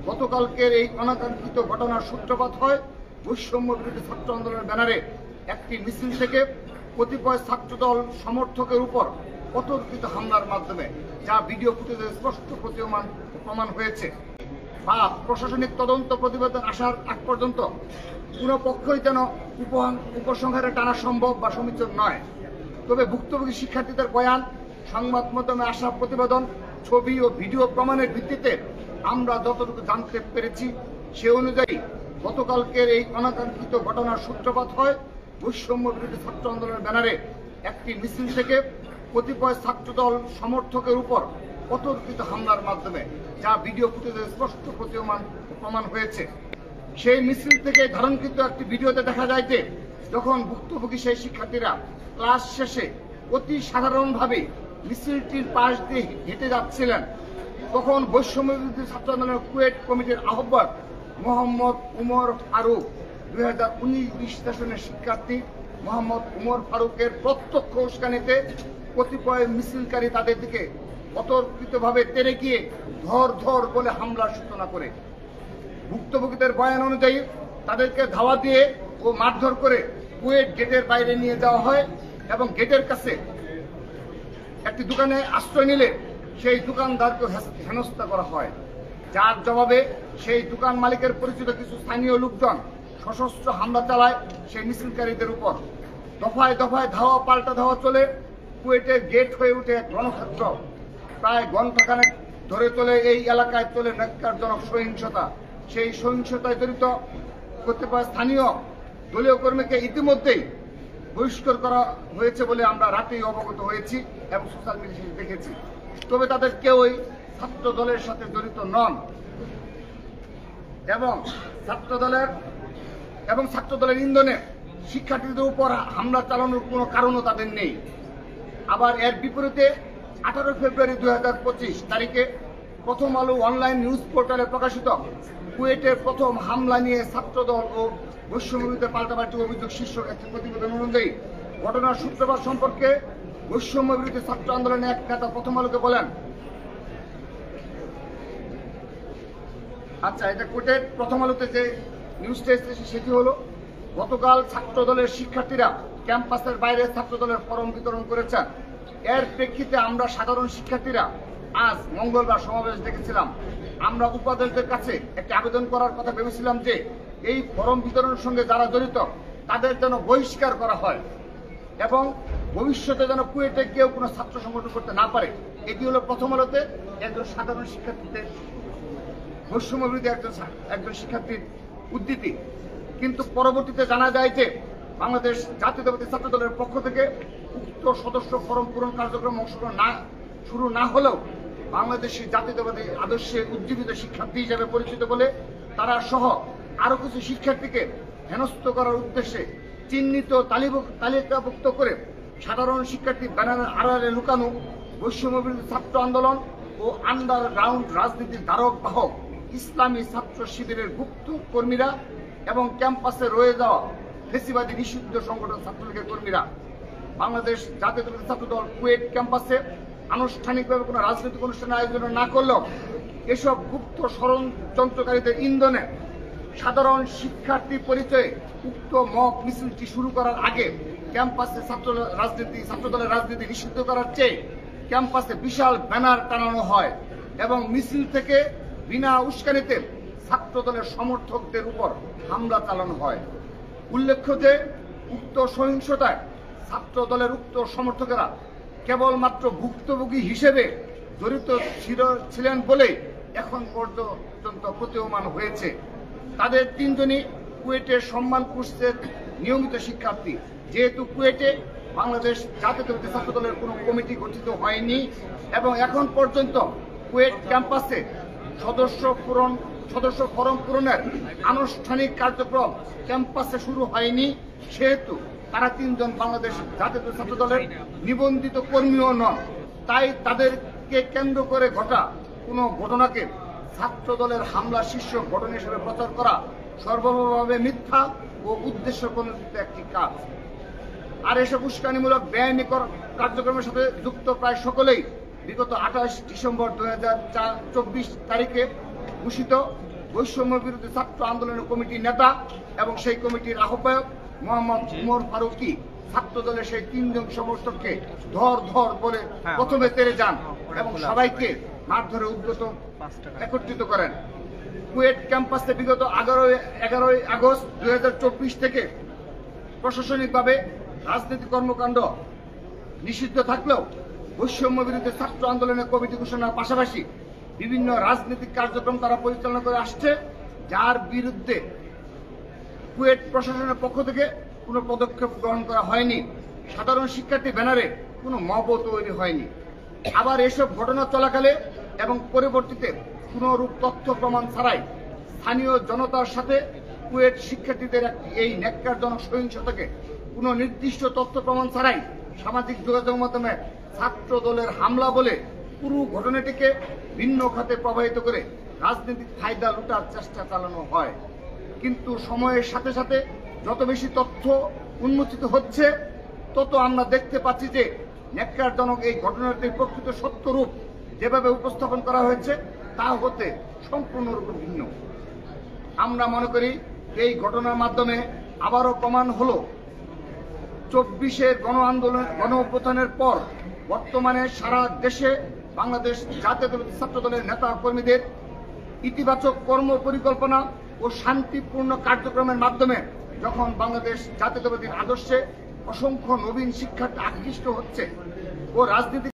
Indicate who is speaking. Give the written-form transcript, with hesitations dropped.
Speaker 1: গতকালকের এই অনাকাঙ্ক্ষিত ঘটনার সূত্রপাত হয় বৈষম্য বিরোধী ছাত্র আন্দোলনের ব্যানারে একটি মিছিল থেকে কতিপয় ছাত্রদল সমর্থকের উপর অতর্কিত হামলার মাধ্যমে, যা ভিডিও ফুটেজে স্পষ্ট প্রমাণ হয়েছে। বা প্রশাসনিক তদন্ত প্রতিবেদন আসার আগ পর্যন্ত কোনো পক্ষই যেন উপসংহারে টানা সম্ভব বা সমীচীন নয়। তবে ভুক্তভোগী শিক্ষার্থীদের বয়ান, সংবাদ মাধ্যমে আসা প্রতিবেদন, ছবি ও ভিডিও প্রমাণের ভিত্তিতে আমরা যতটুকু জানতে পেরেছি সে অনুযায়ী গতকালকের এই অনাকাঙ্ক্ষিত ঘটনার সূত্রপাত হয় বৈষম্য বিরোধী ছাত্র আন্দোলনের ব্যানারে একটি মিছিল থেকে কতিপয় ছাত্রদল সমর্থকের উপর অতর্কিত হামলার মাধ্যমে, যা ভিডিও ফুটেজে স্পষ্ট প্রমাণ হয়েছে। সেই মিছিল থেকে ধারণকৃত একটি ভিডিওতে দেখা যায় যে যখন ভুক্তভোগী সেই শিক্ষার্থীরা ক্লাস শেষে অতি সাধারণভাবে মিছিলটির পাশ দিয়ে হেঁটে যাচ্ছিলেন, তখন বৈষম্য বিরোধী ছাত্র আন্দোলনের কুয়েট কমিটির আহ্বায়ক মোহাম্মদ উমর ফারুক 2019-20 সেশনের শিক্ষার্থী মোহাম্মদ উমর ফারুকের প্রত্যক্ষ উস্কানিতে কতিপয় মিছিলকারী তাদের দিকে অতর্কিতভাবে তেড়ে গিয়ে ধর বলে হামলার সূচনা করে। ভুক্তভোগীদের বয়ান অনুযায়ী তাদেরকে ধাওয়া দিয়ে ও মারধর করে কুয়েট গেটের বাইরে নিয়ে যাওয়া হয় এবং গেটের কাছে একটি দোকানে আশ্রয় নিলে সেই দোকানদারকে হেনস্থা করা হয়, যার জবাবে সেই দোকান মালিকের পরিচিত কিছু স্থানীয় লোকজন সশস্ত্র হামলা চালায় সেই মিছিলকারীদের উপর। দফায় ধাওয়া পাল্টা ধাওয়া চলে কুয়েটের গেট হয়ে উঠে এক রণক্ষেত্র। প্রায় ঘণ্টাখানেক ধরে চলে এই এলাকায় চলে ন্যক্কারজনক সহিংসতা। সেই সহিংসতায় জড়িত কতিপয় স্থানীয় দলীয় কর্মীকে ইতিমধ্যেই বহিষ্কার করা হয়েছে বলে আমরা রাতেই অবগত হয়েছি এবং সোশ্যাল মিডিয়ায় দেখেছি। তবে তাদের কেউই ছাত্র দলের সাথে জড়িত নন এবং ছাত্র দলের ইন্ধনে শিক্ষার্থীদের উপর হামলা চালানোর কোনো কারণও তাদের নেই। আবার এর বিপরীতে 18 ফেব্রুয়ারি 2025 তারিখে প্রথম আলো অনলাইন নিউজ পোর্টালে প্রকাশিত কুয়েটের প্রথম হামলা নিয়ে ছাত্রদল ও বৈষম্য বিরোধী পাল্টাপাল্টি অভিযোগ শীর্ষক একটি প্রতিবেদন অনুযায়ী ঘটনার সূত্রপাত সম্পর্কে বৈষম্য বিরোধী ছাত্র আন্দোলনের এক নেতা প্রথম আলোকে বলেন, এটা কুয়েটের প্রথম আলোতে যে নিউজটা এসেছে সেটি হলো, গতকাল ছাত্র দলের শিক্ষার্থীরা ক্যাম্পাসের বাইরে ছাত্র দলের ফরম বিতরণ করেছেন। এর প্রেক্ষিতে আমরা সাধারণ শিক্ষার্থীরা আজ মঙ্গলবার সমাবেশ ডেকেছিলাম। আমরা উপাধ্যক্ষদের কাছে একটি আবেদন করার কথা ভেবেছিলাম যে এই ফরম বিতরণের সঙ্গে যারা জড়িত তাদের যেন বহিষ্কার করা হয় এবং ভবিষ্যতে যেন কুয়েটে কেউ কোনো ছাত্র সংগঠন করতে না পারে। এটি হলো প্রথম আলোতে একজন সাধারণ শিক্ষার্থীদের বৈষম্য বিরোধী একজন শিক্ষার্থীর উদ্ধৃতি। কিন্তু পরবর্তীতে জানা যায় যে বাংলাদেশ জাতীয়তাবাদী ছাত্র দলের পক্ষ থেকে উক্ত সদস্য ফরম পূরণ কার্যক্রম শুরু না হলেও বাংলাদেশি জাতীয়তাবাদী আদর্শে উজ্জীবিত শিক্ষার্থী হিসেবে পরিচিত বলে তারা সহ আরো কিছু শিক্ষার্থীকে হেনস্থ করার উদ্দেশ্যে চিহ্নিত তালিকাভুক্ত করে সাধারণ শিক্ষার্থী ব্যানারের আড়ালে লুকানো বৈষম্য বিরোধী ছাত্র আন্দোলন ও আন্ডারগ্রাউন্ড রাজনীতির ধারক বাহক ইসলামী ছাত্র শিবিরের গুপ্ত কর্মীরা এবং ক্যাম্পাসে রয়ে যাওয়া ফেসিবাদী নিষিদ্ধ সংগঠন ছাত্রলীগের কর্মীরা বাংলাদেশ জাতীয়তাবাদী ছাত্র দল কুয়েট ক্যাম্পাসে আনুষ্ঠানিকভাবে কোনো রাজনৈতিক অনুষ্ঠানের আয়োজন না করলেও এসব গুপ্ত ষড়যন্ত্রকারীদের ইন্ধনে সাধারণ শিক্ষার্থী পরিচয়ে উক্ত মক মিছিলটি শুরু করার আগে ক্যাম্পাসে ছাত্র দলের রাজনীতি নিষিদ্ধ করার চেয়ে ক্যাম্পাসে বিশাল ব্যানার টানানো হয় এবং মিছিল থেকে বিনা উস্কানিতে ছাত্র দলের সমর্থকদের উপর হামলা চালানো হয়। উল্লেখ্য যে উক্ত সহিংসতায় ছাত্র দলের উক্ত সমর্থকেরা কেবলমাত্র ভুক্তভোগী হিসেবে জড়িত ছিলেন বলে এখন পর্যন্ত প্রতীয়মান হয়েছে। তাদের তিনজনই কুয়েটের সম্মান কোর্সের নিয়মিত শিক্ষার্থী। যেহেতু কুয়েটে বাংলাদেশ জাতীয়তাবাদী ছাত্র দলের কোনো কমিটি গঠিত হয়নি এবং এখন পর্যন্ত কুয়েট ক্যাম্পাসে সদস্য ফরম পূরণের আনুষ্ঠানিক কার্যক্রম ক্যাম্পাসে শুরু হয়নি, সেহেতু তারা তিনজন বাংলাদেশ জাতীয় ছাত্র দলের নিবন্ধিত কর্মীও নন। তাই তাদেরকে কেন্দ্র করে ঘটা কোনো ঘটনাকে ছাত্র দলের হামলা শীর্ষক ঘটনা হিসেবে প্রচার করা সর্বভাবে মিথ্যা ও উদ্দেশ্য প্রণোদিত একটি কাজ। আর এসব উস্কানিমূলক বেআইনি কার্যক্রমের সাথে যুক্ত প্রায় সকলেই বিগত 28 ডিসেম্বর 2024 তারিখে ঘোষিত বৈষম্য বিরোধী ছাত্র আন্দোলনের কমিটির নেতা এবং সেই কমিটির আহ্বায়ক মোহাম্মদ উমর ফারুকী ছাত্র দলের সেই 3 জন সমর্থককে ধর বলে প্রথমে তেড়ে যান এবং সবাইকে মারধরে উদ্যত একত্রিত করেন। কুয়েট ক্যাম্পাসে বিগত 11 আগস্ট 2024 থেকে প্রশাসনিকভাবে রাজনৈতিক কর্মকাণ্ড নিষিদ্ধ থাকলেও বৈষম্য বিরোধী ছাত্র আন্দোলনের কমিটি ঘোষণার পাশাপাশি বিভিন্ন রাজনৈতিক কার্যক্রম তারা পরিচালনা করে আসছে, যার বিরুদ্ধে কুয়েট প্রশাসনের পক্ষ থেকে কোনো পদক্ষেপ গ্রহণ করা হয়নি। সাধারণ শিক্ষার্থী ব্যানারে কোনো মবও তৈরি হয়নি। আবার এসব ঘটনা চলাকালে এবং পরবর্তীতে কোনো রূপ তথ্য প্রমাণ ছাড়াই স্থানীয় জনতার সাথে কুয়েট শিক্ষার্থীদের এই ন্যাক্কারজনক সহিংসতাকে কোনো নির্দিষ্ট তথ্য প্রমাণ ছাড়াই সামাজিক যোগাযোগ মাধ্যমে ছাত্র দলের হামলা বলে পুরো ঘটনাটিকে ভিন্ন খাতে প্রবাহিত করে রাজনৈতিক ফায়দা লুটার চেষ্টা চালানো হয়। কিন্তু সময়ের সাথে সাথে যত বেশি তথ্য উন্মোচিত হচ্ছে তত আমরা দেখতে পাচ্ছি যে ন্যাক্কারজনক এই ঘটনাটির প্রকৃত সত্য রূপ যেভাবে উপস্থাপন করা হয়েছে তা হতে সম্পূর্ণরূপে ভিন্ন। আমরা মনে করি এই ঘটনার মাধ্যমে আবারও প্রমাণ হলো 24-এর গণ অভ্যুত্থানের পর বর্তমানে সারা দেশে বাংলাদেশ জাতীয়তাবাদী ছাত্র দলের নেতা কর্মীদের ইতিবাচক কর্ম পরিকল্পনা ও শান্তিপূর্ণ কার্যক্রমের মাধ্যমে যখন বাংলাদেশ জাতীয়তাবাদী আদর্শে অসংখ্য নবীন শিক্ষার্থী আকৃষ্ট হচ্ছে ও রাজনীতি